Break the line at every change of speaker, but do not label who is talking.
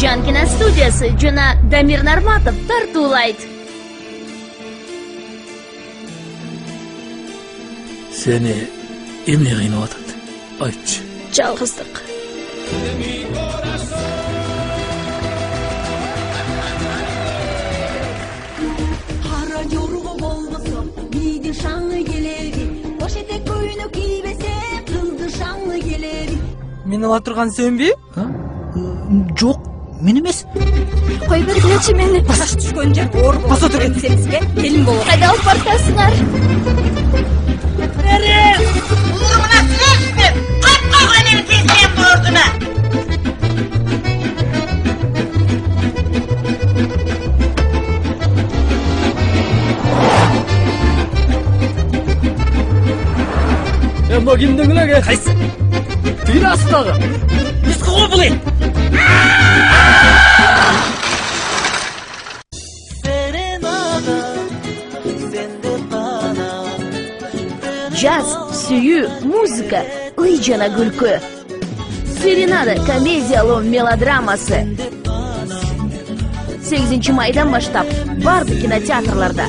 Нуржан киностудиясы жана Дамир Нарматов тартуулайт.
Seni emне кыйнап атат? Айтчы.
Жалгыздык.
Кара жорго болбосо, бийдин шаңы келеби. Бош этек көйнөк кийбесе, кыздын шаңы келеби.
Мен ала турган сөнбү?
Жок, мен эмес.
Кой бергилечи мени.
Басаш түшкөн жер оор болот. Баса турган сенизге келин болот.
Кайда алып бартасыңар?
Улугуна сүрөшүп, кап койгон эми тезем бордуна.
Эмма кимдин эле? Кайсы? Тыйын астагы. Биз кого булай?
Jaz, сүйүү, музыка, ый жана күлкү. Серенада комедиялуу мелодрамасы 8 майдан баштап бардык кинотеатрларда.